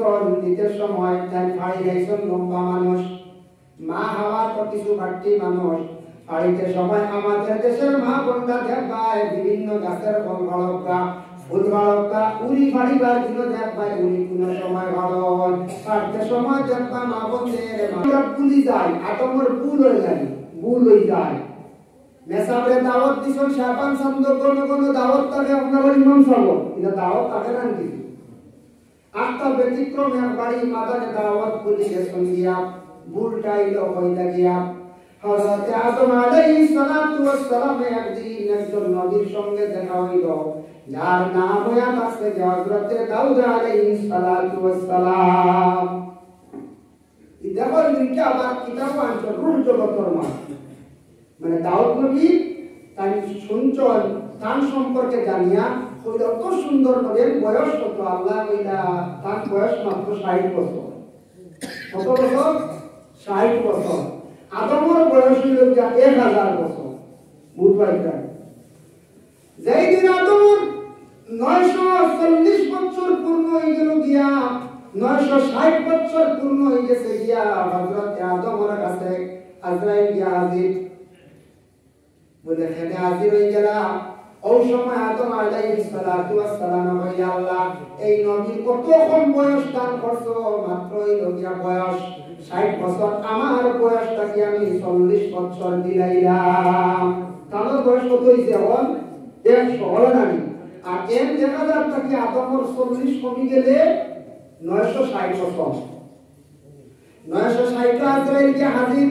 দিছন দিতে সময় তাই ফাড়ি গাইছন লম্বা মানুষ, মা হাওয়া তো কিছু ঘাটতি মানুষ। ফাড়িতে সময় আমাদের দেশের মা বোনরা দেখবাই বিভিন্ন গাছের ফল ভাড়কা ফুল ভাড়কা উড়ি ফাড়িবার জন্য দেখবাই উড়ি কোন সময় ভাড়ন ফাড়তে সময় দেখবা মা বোনদের আমরা ভুলি যাই, আতমর ভুল হয়ে যায়, ভুল হয়ে যায়। মেসাবে দাওয়াত দিছন শাবান সামদ কোন দাওয়াত থাকে আপনার ইমাম সাহেব, এটা দাওয়াত থাকে না কিছু আত্মা ব্যতিক্রম এক বাড়ি মাদানে দাওয়াত ভুলি গেছন গিয়া ভুলটাইলো হইলা গিয়া। হযরত আদম আলাইহিস সালাতু ওয়াস সালাম একদিন একজন নবীর সঙ্গে দেখা হইল, যার নাম হইয়া আছে হযরত দাউদ আলাইহিস সালাতু ওয়াস সালাম। দেখো লিখা আবার কিতাব আনছে রুল জগতের মানে দাউদ নবী তার সঞ্চয় তার সম্পর্কে জানিয়া কইল কত সুন্দর নবীর বয়স কত, আল্লাহ কইলা তার বয়স মাত্র 60 বছর। কত বছর? 60 বছর। আদমের বয়স হইল 1000 বছর। বুঝবাইতা যেই দিন আদমের 940 বছর পূর্ণ হয়ে গেল গিয়া 960 বছর পূর্ণ হয়ে গেছে গিয়া হযরত আদমের কাছে আজরাইল গিয়া হাজির। বলে হেনে হাজির হয়ে গেলা। ওই সময় আদম আলাইহিস সালাতু ওয়াস সালাম কইয়া আল্লাহ এই নবীর কত কম বয়স দান করছো, মাত্র এই নবীর বয়স 60 বছর, আমার বয়সটা কি আমি 40 বছর দিলাইলাম। তার বয়স কত হইছে এখন 100 হলো না। আর এম দেখা যাচ্ছে কি আদমের 40 কমে গেলে 960 বছর। 960 আজরাইল কি হাজির।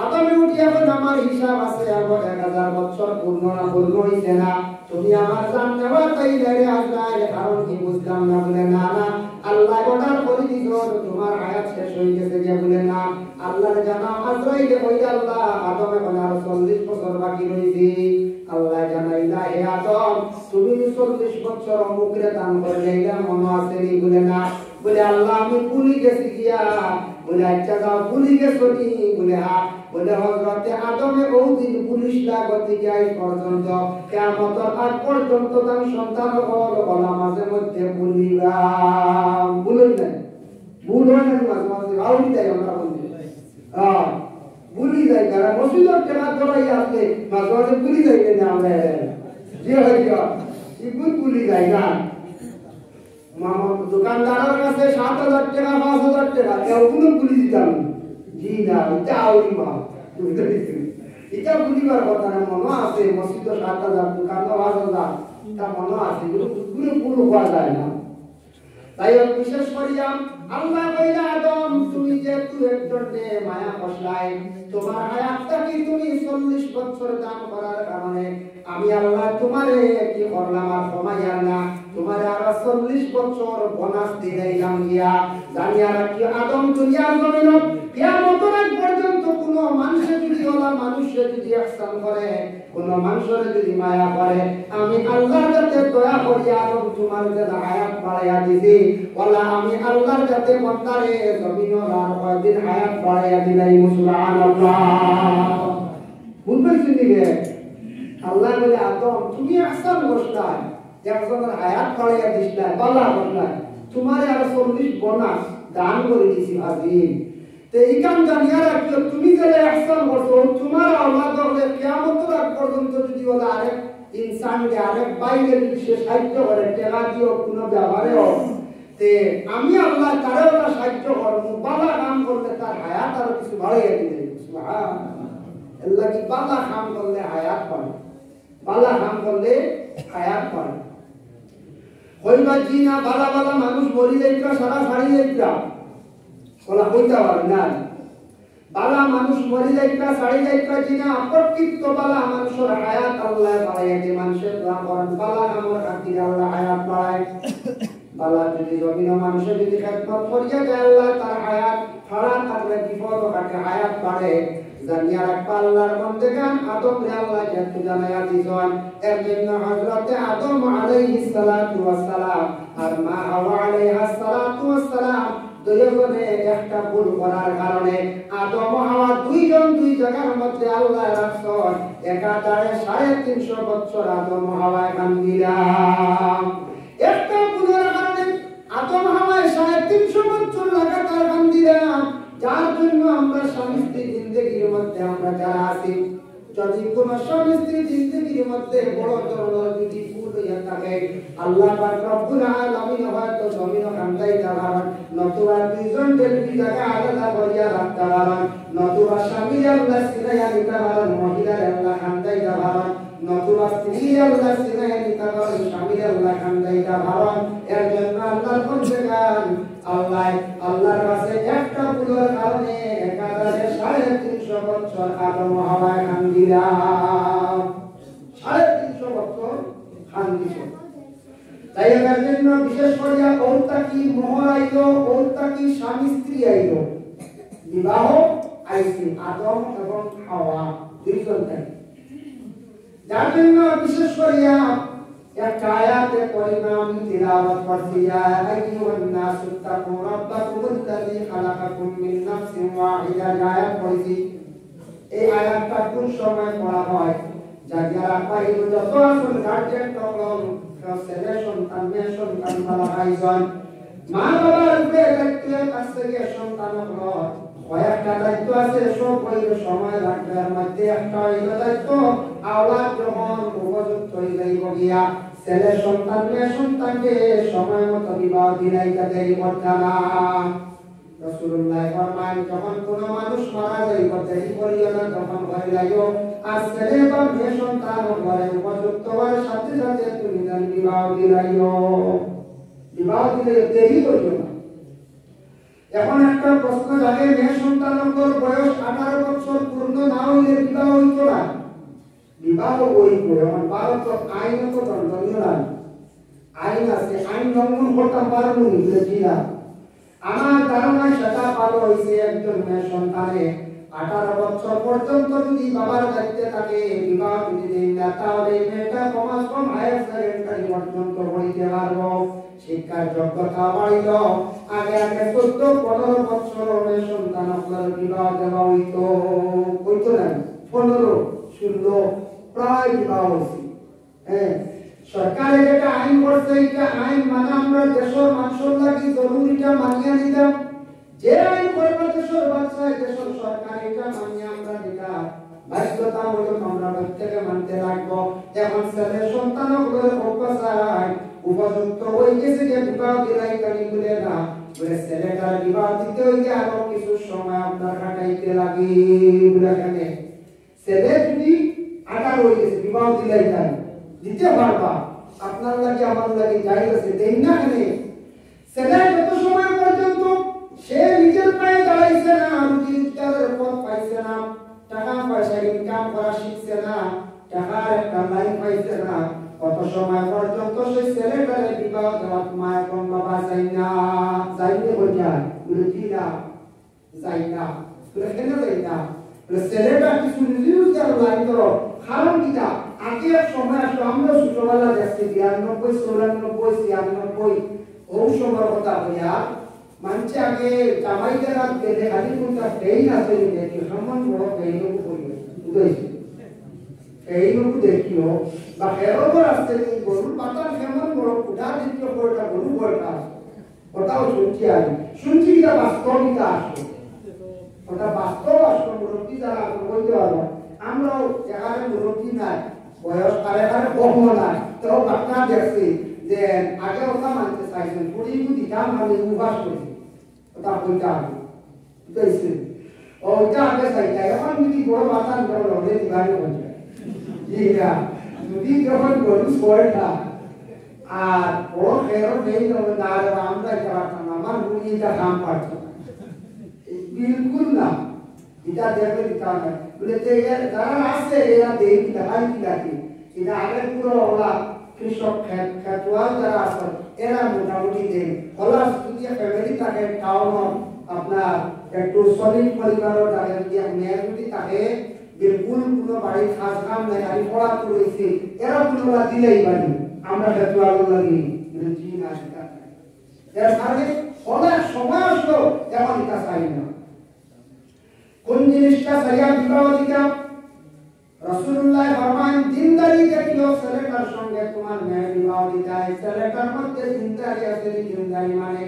আদমে উঠিয়া বলে আমার হিসাব আছে আবার 1000 বছর পূর্ণ না পূর্ণ হইছে না, তুমি আমার জান নেওয়া তাই রে আজরাইল, কারণ কি বুঝলাম না। বলে না না আল্লাহ অর্ডার করে দিছো তোমার হায়াত শেষ হয়ে গেছে। যে বলে না আল্লাহর জানা আজরাইল কইলা আল্লাহ আদমে বলে আর 40 বছর বাকি রইছে। আল্লাহ জানাইলা হে আদম তুমি 40 বছর অমুকরে দান করলে এটা মনে আছে নি। বলে না। বলে আল্লাহ আমি ভুলে গেছি গিয়া। বলে আচ্ছা যাও ভুলে গেছো নি। বলে হ্যাঁ। বলে হযরত আদমে ওই দিন 40 লাখ থেকে আজ পর্যন্ত কিয়ামতের আগ পর্যন্ত তার সন্তান হল বলা মাঝে মধ্যে ভুলিবা। ভুলেন না, ভুল হয় না মাঝে মাঝে আউলি যাই আমরা বলি ভুলি যাই যারা মসজিদের টাকা ধরাই আসলে মাঝে মাঝে ভুলি যাই না আমরা যে হইয়া ইগুন ভুলি যাই না। দোকানদারের কাছে 7000 টাকা 5000 টাকা কেউ কোনো ভুলি দিতাম জি না, এটা আউলি মা এটা ভুলিবার কথা না। মনে আছে মসজিদের 7000 দোকান 5000 তা মনে আছে, কোনো ভুল হওয়া যায় না। তাই বিশেষ করিয়া আল্লাহ কইলা আদম তুমি যে তুই একজন মায়া ফসলাই তোমার হায়াতটা কি তুমি 40 বছর দান করার কারণে আমি আল্লাহ তোমারে কি করলাম আর কমাইয়া না, তোমারে আর 40 বছর বোনাস দিলাম গিয়া। জানিয়া রাখি আদম দুনিয়ার জমিন কিয়ামতের আগ পর্যন্ত কোন মানুষে যদি ওলা মানুষে যদি ইহসান করে, কোন মানুষের যদি মায়া করে, আমি আল্লাহর কাছে দয়া করি আদম তোমার যে হায়াত বাড়াইয়া দিছি ওলা আমি আল্লাহর কাছে বন্দারে জমিনের আর কয়দিন হায়াত বাড়াইয়া দিলাই। সুবহানাল্লাহ। বুঝবেন কি আল্লাহ বলে আদম তুমি ইহসান করছলা, একজনের হায়াত বাড়াইয়া দিছলা, বালা করলা, তোমারে আর 40 বোনাস দান করে দিছি আজিম। তে ইকান জানিয়া রাখিও তুমি যে ইহসান করছো তোমার আওলাদ হবে কিয়ামতের আগ পর্যন্ত যদি ওলা আরেক ইনসানকে আরেক বাইরে সে সাহায্য করে টাকা দিও কোনো ব্যবহারেও তে আমি আল্লাহ তারে ওলা সাহায্য করব। বালা কাম করলে তার হায়াত আরো কিছু বাড়াইয়া দিবে। সুবহানাল্লাহ। আল্লাহ কি বালা কাম করলে হায়াত বাড়ে, বালা কাম করলে হায়াত বাড়ে। হইবা জি না বালা বালা মানুষ মরি যাইতা সারা সারি যাইতা বলা হইতা পারে না। বালা মানুষ মরি যাইতা সারি যাইতা জি না প্রকৃত বালা মানুষের হায়াত আল্লাহ বাড়াইয়া যে মানুষের দোয়া করেন বালা আমার খাতিরে আল্লাহ হায়াত বাড়ায়। বালা যদি জমিন মানুষের যদি খেদমত করিয়া যায় আল্লাহ তার হায়াত ফাড়া থাকলে বিপদ কাটে হায়াত বাড়ে। জানিয়া রাখবা আল্লাহর বান্দাগান আদম রে আল্লাহ যেহেতু জানাইয়া দিছেন এর জন্য হযরত আদম আলাইহিস সালাতু ওয়াস সালাম আর মা হাওয়া আলাইহিস সালাতু ওয়াস সালাম দুইজনে একটা ভুল করার কারণে আদম হাওয়া দুইজন দুই জায়গার মধ্যে আল্লাহ রাখছেন। একাধারে 350 বছর আদম হাওয়া কান্দিলাম। একটা ভুলের কারণে আদম হাওয়া 350 আমরা যারা আছি যদি কোন স্বামী স্ত্রী জিন্দেগির মধ্যে বড় ধরনের যদি ভুল হইয়া থাকে আল্লাহ পাক রব্বুল আলামিন হয়তো জমিন কান্দাইতে পারেন নতুবা দুইজন ব্যক্তি জায়গা আলাদা করিয়া রাখতে পারেন নতুবা স্বামী আল্লাহ সিনাইয়া নিতে পারেন মহিলার আল্লাহ কান্দাইতে পারেন নতুবা স্ত্রী আল্লাহ সিনাইয়া নিতে পারেন স্বামী আল্লাহ কান্দাইতে পারেন এর জন্য আল্লাহর পঞ্চগান আল্লাহর কাছে একটা ভুলের কারণে 1350 বছর আদম হাওয়ায় কান্দিলাম 350 বছর কান্দিছ তাই এর জন্য বিশেষ করে ওটা কি মোহর আইলো ওটা কি স্বামী স্ত্রী আইলো বিবাহ আইছে আদম এবং হাওয়া দুইজন তাই যার জন্য বিশেষ করে একটা আয়াতে কারিমা আমি তিলাওয়াত করছি ইয়া আইয়ুহান নাসু তাকু রাব্বাকুমুল্লাযী খালাকাকুম মিন নাফসিন ওয়াহিদা আয়াত পড়ছি এই আয়াতটা কোন সময় পড়া হয় যারা পাইলো যত আসল গার্জিয়ান তখন ছেলে সন্তান মেয়ে সন্তান বলা ভাইজন মা বাবার উপরে দায়িত্ব আছে যে সন্তানের কয়েকটা দায়িত্ব আছে সব হইলে সময় লাগবে এর মধ্যে একটা হইলো দায়িত্ব আওলাদ যখন উপযুক্ত হয়ে যাইব গিয়া ছেলে সন্তান মেয়ে সন্তানকে সময় মতো বিবাহ দিলাইতে দেরি করতে না রাসূলুল্লাহ ফরমান যখন কোন মানুষ মারা যাইব দেরি করিও না তখন ঘরে যাইও আর ছেলে বা মেয়ে সন্তান ঘরে উপযুক্ত হওয়ার সাথে সাথে তুমি তার বিবাহ দিলাইও বিবাহ দিলে দেরি করিও না এখন একটা প্রশ্ন জাগে মেয়ে সন্তানদের বয়স 18 বছর পূর্ণ না হইলে বিবাহ হইত না বিবাহ হইব এখন ভারত আইনত দণ্ডনীয় না আইন আছে আইন লঙ্ঘন করতে পারবো না আমার ধারণায় সেটা ভালো হয়েছে একজন মেয়ে সন্তানে 18 বছর পর্যন্ত যদি বাবার দায়িত্বে থাকে বিবাহ যদি দেন না তাহলে মেয়েটা কমাস কম হায়ার সেকেন্ডারি পর্যন্ত হইতে পারবো শিক্ষার যোগ্যতা বাড়িল আগে 14-15 বছর মেয়ে সন্তান আপনার বিবাহ দেওয়া হইতো না 15-16 প্রায় বিবাহ হয়েছে হ্যাঁ সরকারে যেটা আইন করছে এটা আইন মানে আমরা দেশের মানুষের লাগি জরুরিটা মানিয়ে নিতাম যে আইন করবে দেশের বাচ্চায় দেশের সরকার এটা মানিয়ে আমরা নিতা বাধ্যতামূলক আমরা প্রত্যেকে মানতে লাগবো এখন ছেলে সন্তানগুলোর অত্যাচার উপযুক্ত হয়ে গেছে যে বিবাহ দিলাই কানি বলে না বলে ছেলেটার বিবাহ দিতে হইলে আরো কিছু সময় আপনার কাটাইতে লাগে বলে কেনে ছেলে যদি 18 হয়ে গেছে বিবাহ দিলাই কানি দিতে পারবা আপনার লাগে আমার লাগে যাই আছে দেই না কেনে ছেলে যত সময় পর্যন্ত সে নিজের পায়ে দাঁড়াইছে না রুজি রোজগারের পথ পাইছে না টাকা পয়সা ইনকাম করা শিখছে না টাকার একটা লাইন পাইছে না কত সময় পর্যন্ত সেই ছেলেটারে বিবাহ দেওয়া মা এবং বাবা যাইতে বোঝায় রুজি না যাই না কেন যাই না ছেলেটা কিছু রুজি রোজগার লাইন করো কারণ কিটা আগে এক সময় আসলো আমরা ছোটবেলা দেখছি 92-94-96 ওই সময়ের কথা বলিয়া মানুষ আগে জামাইদের হাত গেলে খালি কোনটা পেইন আছে দেখি সমান বড় পেইনও করিবে বুঝেছি পেইনও দেখিও বা হেরোবর আসতে গরুর পাতার কেমন বড় কুঠা দিচ্ছ বড়টা গরু বড়টা ওটাও শুনছি এটা বাস্তবিকতা আসলো ওটা বাস্তব আসলো মুরব্বী যারা বলতে পারবো আমরাও এখানে মুরব্বী নাই বয়স কারে কম নাই তো বাচ্চা দেখছি যে আগে ওটা মানতে চাইছেন পুরি যদি দাম আমি উপাস করি ওটা বইটা আমি বুঝেছি ওইটা আগে চাইটা এখন যদি বড় বাতান বড় হলে দিবানি হয়ে যায় ইয়া যদি যখন গরু বড়টা আর বড় ফেরো নেই না আর আমরা যাওয়ার আমার মুড়িটা কাম পারছো বিলকুল না এটা দেখে দিতে না বলে যারা আছে এরা দেই দেখাই কি লাগে এটা আগে পুরো ওলা কৃষক খেতুয়াল যারা আছে এরা মোটামুটি দেন ওলা যদি ফ্যামিলি থাকে টাউন আপনার একটু সলিড পরিবারের থাকে যদি মেয়ে যদি থাকে বিলকুল কোনো বাড়ির কাজ কাম নাই আমি পড়া করেছি এরা পুরোলা দিলেই বাড়ি আমরা খেতুয়াল লাগি জি না সেটা এর কারণে অনেক সময় আসলো যেমন এটা চাই না কোন জিনিসটা সারিয়া বিবাহ দিতাম রাসূলুল্লাহ ফরমান দিনদারি দেখিও ছেলেটার সঙ্গে তোমার মেয়ে বিবাহ দিতাই ছেলেটার মধ্যে দিনদারি আছে দিনদারি মানে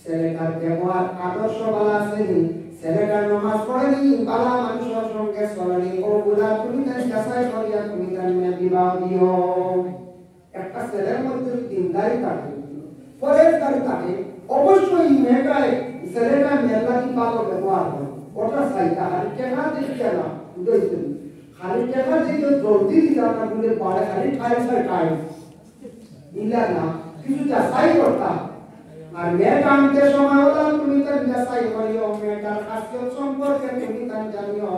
ছেলেটার ব্যবহার আদর্শ ভালো আছে ছেলেটা নামাজ পড়েনি, বালা মানুষের সঙ্গে চলেনি, ওগুলা তুমি তাই যাচাই করিয়া তুমি তার মেয়ে বিবাহ দিও। একটা ছেলের মধ্যে দিনদারি থাকে, পরেশদারি থাকে, অবশ্যই মেয়েটাই ছেলেটা মেয়েটাকে ভালো ব্যবহার করে, ওটা চাইতা খালি টেকা দিচ্ছে না, বুঝেছেন? খালি টেকা দিয়ে জলদি দিলাম না বলে পরে খালি ঠাই দিলা না, কিছু যাচাই করতাম। আর মেয়েটা আনতে সময় হলো তুমি তার যাচাই করিও, মেয়েটার খাসিয়ত সম্পর্কে তুমি তার জানিও।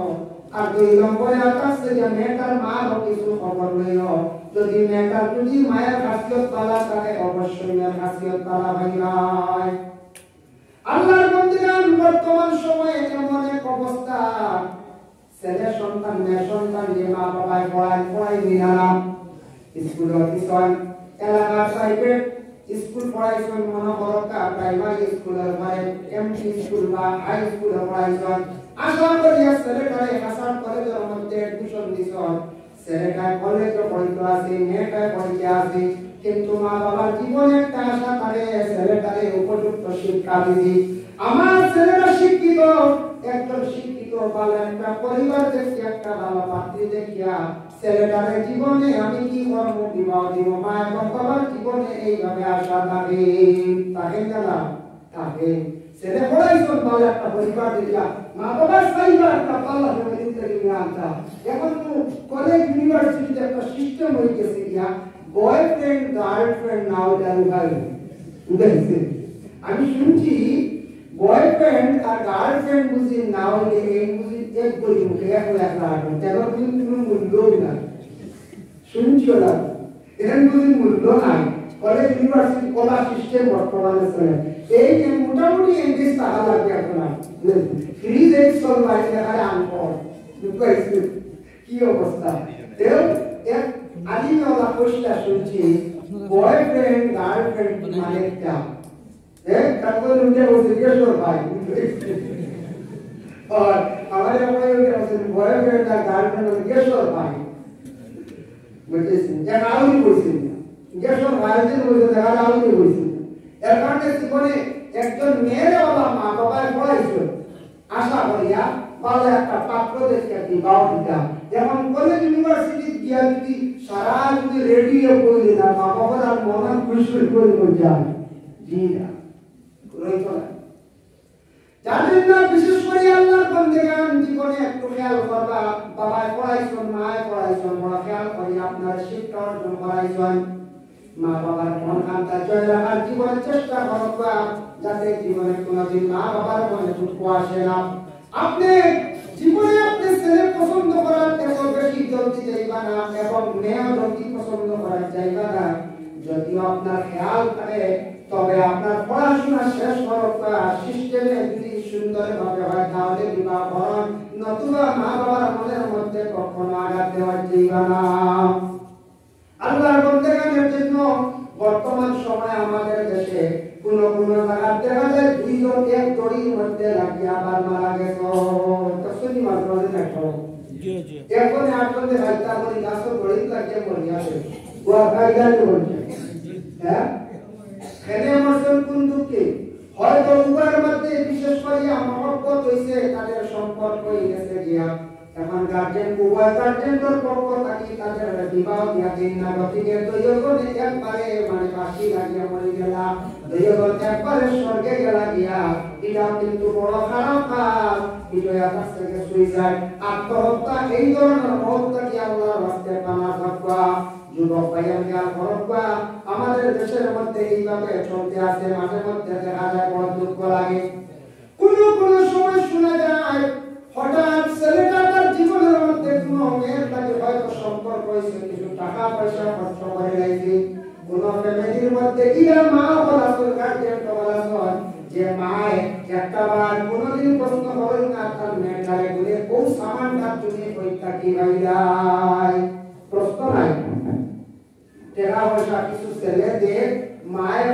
আর 2 নম্বরে আছে যে মেয়েটার মার কিছু খবর লইও, যদি মেয়েটার যদি মায়ের খাসিয়ত পালা থাকে অবশ্যই মেয়ের খাসিয়ত পালা ভাই ভাই। আল্লাহর বন্দেগান বর্তমান সময়ে এমন এক অবস্থা, ছেলে সন্তান মেয়ে সন্তান যে মা বাবায় পড়াই দিলাম, স্কুলে অফিসন এলাকার প্রাইভেট স্কুল পড়াইছেন, মনে করো প্রাইমারি স্কুলের পরে এমটি স্কুল বা হাই স্কুলে পড়াইছেন, আশা করি ছেলেটারে হাসান কলেজের মধ্যে এডমিশন দিছেন, ছেলেটা কলেজে পড়িতে আছে, মেয়েটা পড়িতে আছে, কিন্তু মা বাবার জীবনে একটা আশা থাকে ছেলেটারে উপযুক্ত শিক্ষা দিবি। আমার ছেলেটা শিক্ষিত, একজন শিক্ষিত ভালো একটা পরিবার দেখি, একটা ভালো পাত্রী দেখিয়া ছেলেটারে জীবনে আমি কি করব, বিবাহ দিব। মা এবং বাবার জীবনে এইভাবে আশা থাকে, তাকে না তাকে ছেলে পড়াইছেন ভালো একটা পরিবার দেখিয়া, মা বাবার চাইবা একটা ভালো ফ্যামিলি থেকে নিয়ে আনতা। এখন কলেজ ইউনিভার্সিটিতে একটা সিস্টেম হয়ে গেছে গিয়া বয়ফ্রেন্ড গার্লফ্রেন্ড নাও চালু হয়, বুঝেছে? আমি শুনছি বয়ফ্রেন্ড আর গার্লফ্রেন্ড বুঝি না হলে এই বুঝি এক বলি মুখে এক রাখবেন, তেমন কিন্তু কোনো মূল্য নাই, শুনছিও না, এর বুঝি মূল্য নাই। কলেজ ইউনিভার্সিটি কলা সিস্টেম বর্তমানে চলে, এই যে মোটামুটি এনগেজ টাকা লাগবে আপনার ফ্রি রেট চলবে এখানে আনপড়, বুঝতে কি অবস্থা। এক আলিমেওয়ালা কোশটা শুনছি বয়ফ্রেন্ড গার্লফ্রেন্ড মানে একটা তারপরে উঠে বলছে কেশর ভাই, আর আমাদের বয়ফ্রেন্ড আর গার্লফ্রেন্ড কেশর ভাই, বুঝেছেন? যারা আউলি বলছেন কেশর ভাইদের বলছে, দেখা আউলি বলছেন। এর কারণে জীবনে একজন মেয়ের বাবা মা বাবায় পড়াইছেন, আশা করিয়া ভালো একটা পাত্র দেখে বিবাহ দিতাম। যেমন কলেজ ইউনিভার্সিটি গিয়া যদি সারা যদি রেডিও করে দিতাম, মা বাবার আর মনে খুশি করে যায় জি না জানেন না। বিশেষ করে আল্লাহর বান্দাগান জীবনে একটু খেয়াল করবা, বাবায় পড়াইছেন মায় পড়াইছেন, বড় খেয়াল করি আপনার শিক্ষা অর্জন করাইছেন, মা বাবার মন কান্তা জয় রাখার জীবনের চেষ্টা করবা, যাতে জীবনে কোনোদিন মা বাবার মনে দুঃখ আসে না। আপনি জীবনে আপনি ছেলে পছন্দ করার থেকে বেশি জলদি যাইবা না, এবং মেয়ে জলদি পছন্দ করার যাইবা না। যদি আপনার খেয়াল থাকে তবে আপনার পড়াশোনা শেষ করা সিস্টেমে যদি সুন্দরভাবে হয় তাহলে বিবাহ করুন, নতুবা মা বাবার মনের মধ্যে কখনো আঘাত দেওয়া যাইবা না। আল্লাহর বান্দাদের জন্য বর্তমান সময়ে আমাদের দেশে কোন জায়গায় দেখা যায় 2 জন এক দড়ির মধ্যে লাগিয়ে আবার মারা গেছে, তসনি মাঝে দেখো এখন 8 জনের হত্যা করে গাছ দড়ি লাগিয়ে মরে গেছে, ওয়া গাইগাল বলছে। হ্যাঁ, এখানে মরছেন কোন দুঃখে? হয়তো উভয়ের মধ্যে বিশেষ করে মহব্বত হইছে, তাদের সম্পর্ক হয়ে গেছে গিয়া এখন গার্জেন উভয় গার্জেনের পক্ষ থেকে তাদের বিবাহ দিয়া দিন না, গতিকে দুইজনে একবারে মানে ফাঁসি লাগিয়া মরে গেলা, দুইজন একবারে স্বর্গে গেলা গিয়া। এটাও কিন্তু বড় খারাপ কাজ, বিজয়া কাছ থেকে সুইসাইড আত্মহত্যা এই ধরনের হত্যা কি আল্লাহর রাস্তায় পানা থাকবা। যুবক ভাইয়ের খেয়াল করবা, আমাদের দেশের মধ্যে এইভাবে চলতে আছে, মাঝে মধ্যে দেখা যায় বড় দুঃখ লাগে। কোন সময় শোনা যায় হঠাৎ ছেলেটা তার জীবনের মধ্যে কোনো মেয়ের সাথে হয়তো সম্পর্ক হয়েছে, কিছু টাকা পয়সা খরচ করে গেছে, কোন ফ্যামিলির মধ্যে ইয়া মা বলা গার্জিয়ান বলা যে মায় একটা বার কোনদিন প্রশ্ন করেন না তার মেয়েটারে বলে ও সামানটা তুমি পরীক্ষা কি ভাইলাই, প্রশ্ন নাই। টাকা পয়সা কিছু ছেলে দিয়ে মায়ের